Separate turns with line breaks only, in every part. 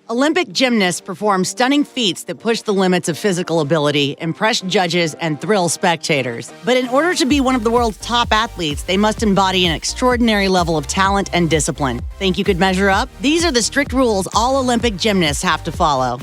Olympic gymnasts perform stunning feats that push the limits of physical ability, impress judges, and thrill spectators. But in order to be one of the world's top athletes, they must embody an extraordinary level of talent and discipline. Think you could measure up? These are the strict rules all Olympic gymnasts have to follow.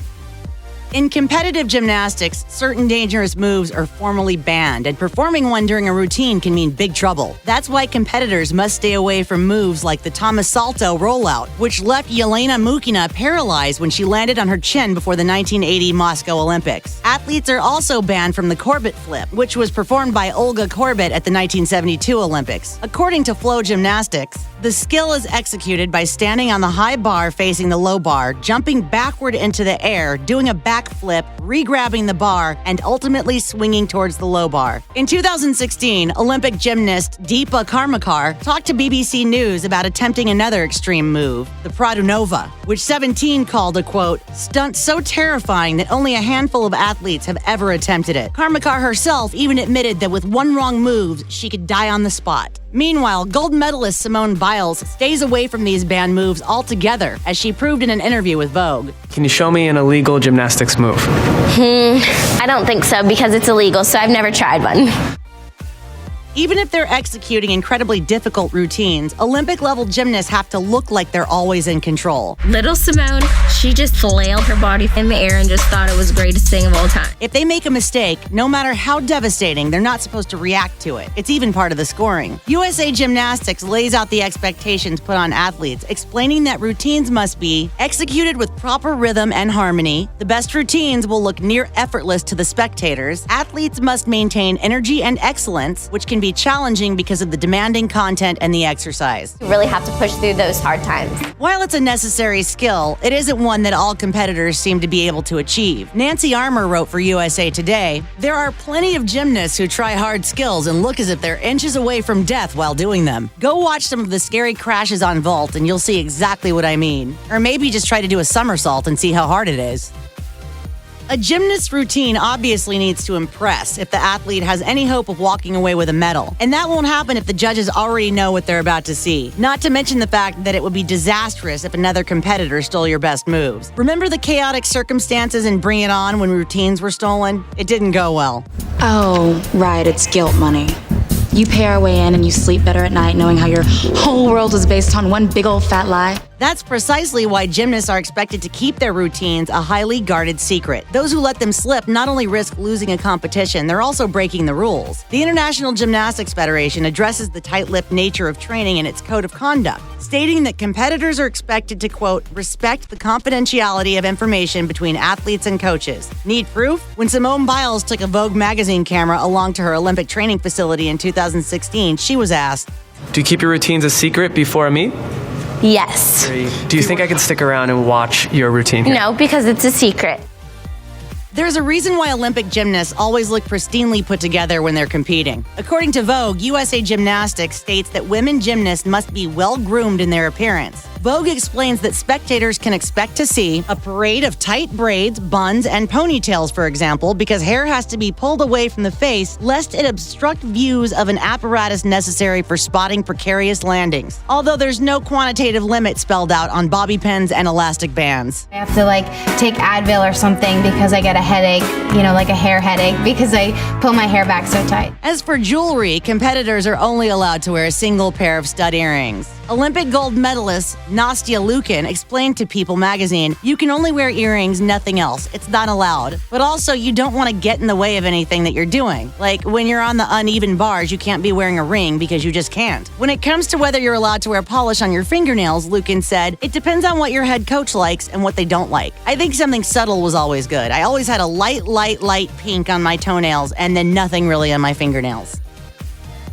In competitive gymnastics, certain dangerous moves are formally banned, and performing one during a routine can mean big trouble. That's why competitors must stay away from moves like the Thomas Salto rollout, which left Yelena Mukina paralyzed when she landed on her chin before the 1980 Moscow Olympics. Athletes are also banned from the Corbett flip, which was performed by Olga Corbett at the 1972 Olympics. According to Flow Gymnastics, the skill is executed by standing on the high bar facing the low bar, jumping backward into the air, doing a back flip, re-grabbing the bar, and ultimately swinging towards the low bar. In 2016, Olympic gymnast Deepa Karmakar talked to BBC News about attempting another extreme move, the Pradunova, which 17 called a, quote, stunt so terrifying that only a handful of athletes have ever attempted it. Karmakar herself even admitted that with one wrong move, she could die on the spot. Meanwhile, gold medalist Simone Biles stays away from these banned moves altogether, as she proved in an interview with Vogue.
Can you show me an illegal gymnastics move?
I don't think so because it's illegal, so I've never tried one.
Even if they're executing incredibly difficult routines, Olympic-level gymnasts have to look like they're always in control.
Little Simone, she just flailed her body in the air and just thought it was the greatest thing of all time.
If they make a mistake, no matter how devastating, they're not supposed to react to it. It's even part of the scoring. USA Gymnastics lays out the expectations put on athletes, explaining that routines must be executed with proper rhythm and harmony. The best routines will look near effortless to the spectators. Athletes must maintain energy and excellence, which can be challenging because of the demanding content and the exercise.
You really have to push through those hard times.
While it's a necessary skill, it isn't one that all competitors seem to be able to achieve. Nancy Armour wrote for USA Today, "There are plenty of gymnasts who try hard skills and look as if they're inches away from death while doing them. Go watch some of the scary crashes on vault and you'll see exactly what I mean. Or maybe just try to do a somersault and see how hard it is." A gymnast's routine obviously needs to impress if the athlete has any hope of walking away with a medal. And that won't happen if the judges already know what they're about to see. Not to mention the fact that it would be disastrous if another competitor stole your best moves. Remember the chaotic circumstances in Bring It On when routines were stolen? It didn't go well.
Oh, right, it's guilt money. You pay our way in and you sleep better at night knowing how your whole world is based on one big old fat lie.
That's precisely why gymnasts are expected to keep their routines a highly guarded secret. Those who let them slip not only risk losing a competition, they're also breaking the rules. The International Gymnastics Federation addresses the tight-lipped nature of training in its code of conduct, stating that competitors are expected to, quote, respect the confidentiality of information between athletes and coaches. Need proof? When Simone Biles took a Vogue magazine camera along to her Olympic training facility in 2016, she was asked,
Do you keep your routines a secret before a meet?
Yes.
Do you think I could stick around and watch your routine here?
No, because it's a secret.
There's a reason why Olympic gymnasts always look pristinely put together when they're competing. According to Vogue, USA Gymnastics states that women gymnasts must be well-groomed in their appearance. Vogue explains that spectators can expect to see a parade of tight braids, buns, and ponytails, for example, because hair has to be pulled away from the face lest it obstruct views of an apparatus necessary for spotting precarious landings. Although there's no quantitative limit spelled out on bobby pins and elastic bands.
I have to take Advil or something because I get a headache, like a hair headache, because I pull my hair back so tight.
As for jewelry, competitors are only allowed to wear a single pair of stud earrings. Olympic gold medalist Nastya Lukin explained to People magazine, "You can only wear earrings, nothing else. It's not allowed. But also, you don't want to get in the way of anything that you're doing. Like when you're on the uneven bars, you can't be wearing a ring because you just can't." When it comes to whether you're allowed to wear polish on your fingernails, Lukin said, "It depends on what your head coach likes and what they don't like. I think something subtle was always good. I always had a light pink on my toenails and then nothing really on my fingernails."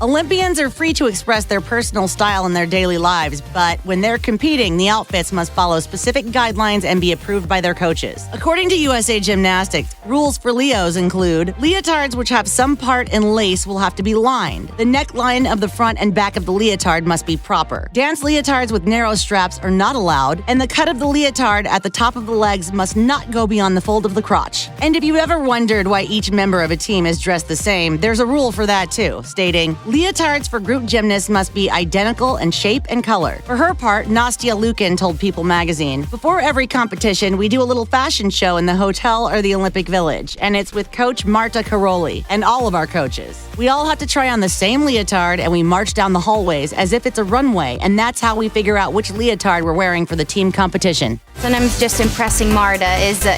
Olympians are free to express their personal style in their daily lives, but when they're competing, the outfits must follow specific guidelines and be approved by their coaches. According to USA Gymnastics, rules for Leos include leotards which have some part in lace will have to be lined. The neckline of the front and back of the leotard must be proper. Dance leotards with narrow straps are not allowed, and the cut of the leotard at the top of the legs must not go beyond the fold of the crotch. And if you ever wondered why each member of a team is dressed the same, there's a rule for that too, stating, Leotards for group gymnasts must be identical in shape and color. For her part, Nastia Lukin told People magazine, "Before every competition, we do a little fashion show in the hotel or the Olympic Village, and it's with Coach Marta Caroli and all of our coaches. We all have to try on the same leotard, and we march down the hallways as if it's a runway, and that's how we figure out which leotard we're wearing for the team competition."
Sometimes just impressing Marta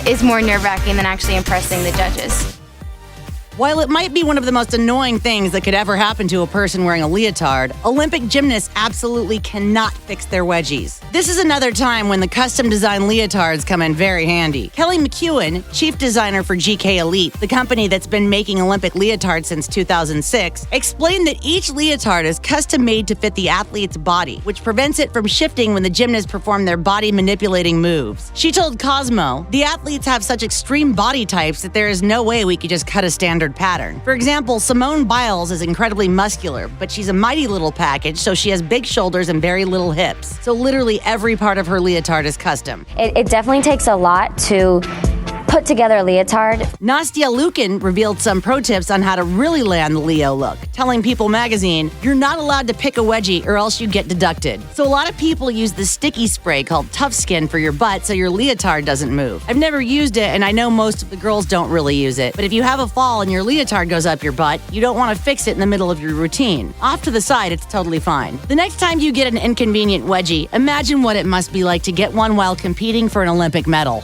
is more nerve-wracking than actually impressing the judges.
While it might be one of the most annoying things that could ever happen to a person wearing a leotard, Olympic gymnasts absolutely cannot fix their wedgies. This is another time when the custom-designed leotards come in very handy. Kelly McEwen, chief designer for GK Elite, the company that's been making Olympic leotards since 2006, explained that each leotard is custom-made to fit the athlete's body, which prevents it from shifting when the gymnasts perform their body-manipulating moves. She told Cosmo, "The athletes have such extreme body types that there is no way we could just cut a standard pattern. For example, Simone Biles is incredibly muscular, but she's a mighty little package, so she has big shoulders and very little hips. So literally every part of her leotard is custom."
It definitely takes a lot to put together a leotard.
Nastia Lukin revealed some pro tips on how to really land the Leo look, telling People magazine, "You're not allowed to pick a wedgie or else you get deducted." So a lot of people use the sticky spray called Tough Skin for your butt so your leotard doesn't move. I've never used it, and I know most of the girls don't really use it, but if you have a fall and your leotard goes up your butt, you don't want to fix it in the middle of your routine. Off to the side, it's totally fine. The next time you get an inconvenient wedgie, imagine what it must be like to get one while competing for an Olympic medal.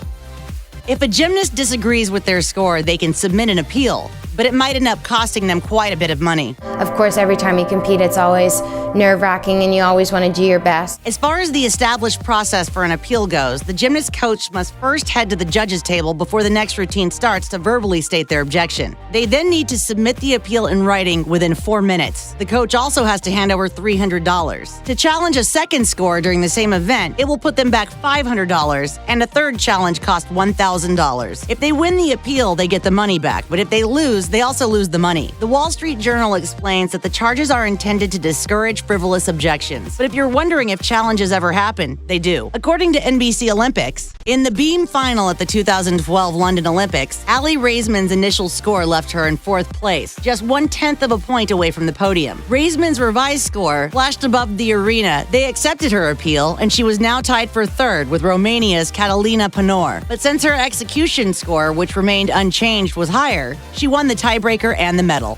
If a gymnast disagrees with their score, they can submit an appeal, but it might end up costing them quite a bit of money.
Of course, every time you compete, it's always nerve-wracking and you always want to do your best.
As far as the established process for an appeal goes, the gymnast coach must first head to the judges' table before the next routine starts to verbally state their objection. They then need to submit the appeal in writing within 4 minutes. The coach also has to hand over $300. To challenge a second score during the same event, it will put them back $500, and a third challenge costs $1,000. If they win the appeal, they get the money back, but if they lose, they also lose the money. The Wall Street Journal explains that the charges are intended to discourage frivolous objections. But if you're wondering if challenges ever happen, they do. According to NBC Olympics, in the beam final at the 2012 London Olympics, Aly Raisman's initial score left her in 4th place, just 1/10 of a point away from the podium. Raisman's revised score flashed above the arena. They accepted her appeal, and she was now tied for 3rd with Romania's Catalina Panor. But since her execution score, which remained unchanged, was higher, she won the tiebreaker and the medal.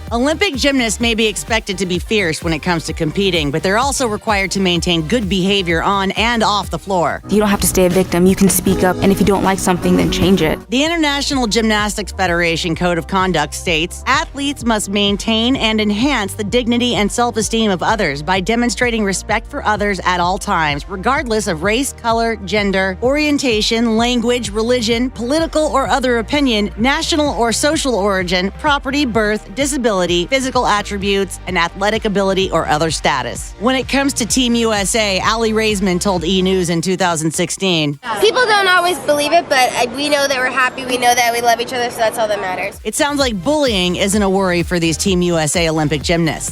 Olympic gymnasts may be expected to be fierce when it comes to competing, but they're also required to maintain good behavior on and off the floor.
You don't have to stay a victim. You can speak up, and if you don't like something, then change it.
The International Gymnastics Federation Code of Conduct states, athletes must maintain and enhance the dignity and self-esteem of others by demonstrating respect for others at all times, regardless of race, color, gender, orientation, language, religion, political or other opinion, national or social origin, property, birth, disability, physical attributes, and athletic ability or other status. When it comes to Team USA, Aly Raisman told E! News in 2016,
People don't always believe it, but we know that we're happy. We know that we love each other, so that's all that matters.
"It sounds like bullying isn't a worry for these Team USA Olympic gymnasts.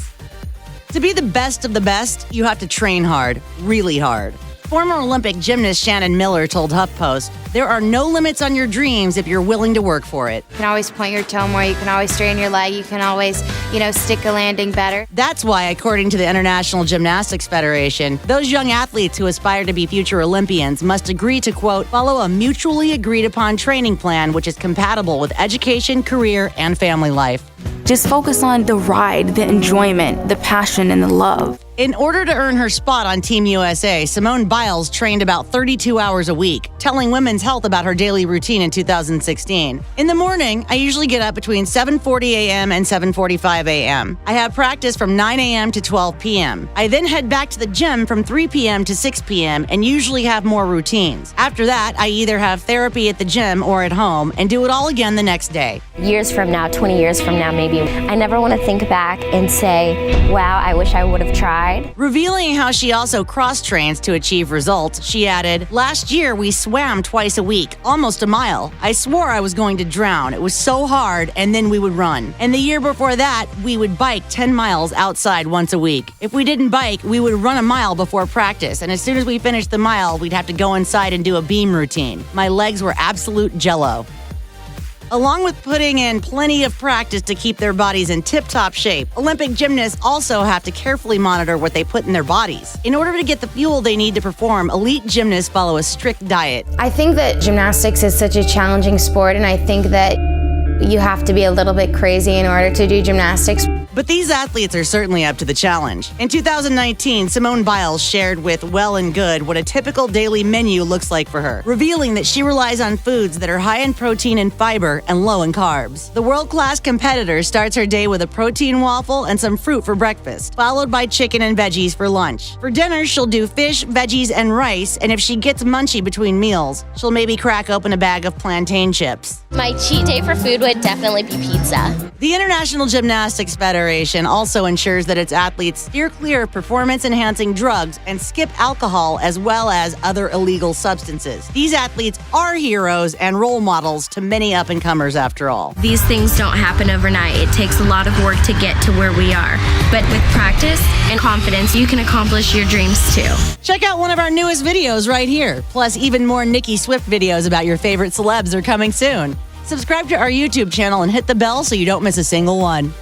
To be the best of the best, you have to train hard, really hard." Former Olympic gymnast Shannon Miller told HuffPost, "There are no limits on your dreams if you're willing to work for it."
You can always point your toe more, you can always straighten your leg, you can always, stick a landing better.
That's why, according to the International Gymnastics Federation, those young athletes who aspire to be future Olympians must agree to, quote, "follow a mutually agreed upon training plan which is compatible with education, career, and family life."
Just focus on the ride, the enjoyment, the passion, and the love.
In order to earn her spot on Team USA, Simone Biles trained about 32 hours a week, telling Women's Health about her daily routine in 2016. "In the morning, I usually get up between 7:40 a.m. and 7:45 a.m. I have practice from 9 a.m. to 12 p.m. I then head back to the gym from 3 p.m. to 6 p.m. and usually have more routines. After that, I either have therapy at the gym or at home and do it all again the next day."
Years from now, 20 years from now maybe, I never want to think back and say, wow, I wish I would have tried.
Revealing how she also cross-trains to achieve results, she added, "Last year we swam twice a week, almost a mile. I swore I was going to drown. It was so hard, and then we would run. And the year before that, we would bike 10 miles outside once a week. If we didn't bike, we would run a mile before practice, and as soon as we finished the mile, we'd have to go inside and do a beam routine. My legs were absolute jello." Along with putting in plenty of practice to keep their bodies in tip-top shape, Olympic gymnasts also have to carefully monitor what they put in their bodies. In order to get the fuel they need to perform, elite gymnasts follow a strict diet.
I think that gymnastics is such a challenging sport, and I think that you have to be a little bit crazy in order to do gymnastics.
But these athletes are certainly up to the challenge. In 2019, Simone Biles shared with Well and Good what a typical daily menu looks like for her, revealing that she relies on foods that are high in protein and fiber and low in carbs. The world-class competitor starts her day with a protein waffle and some fruit for breakfast, followed by chicken and veggies for lunch. For dinner, she'll do fish, veggies, and rice, and if she gets munchy between meals, she'll maybe crack open a bag of plantain chips.
My cheat day for food would definitely be pizza.
The International Gymnastics Federation also ensures that its athletes steer clear of performance-enhancing drugs and skip alcohol as well as other illegal substances. These athletes are heroes and role models to many up-and-comers after all.
These things don't happen overnight. It takes a lot of work to get to where we are. But with practice and confidence, you can accomplish your dreams too.
Check out one of our newest videos right here. Plus, even more Nicki Swift videos about your favorite celebs are coming soon. Subscribe to our YouTube channel and hit the bell so you don't miss a single one.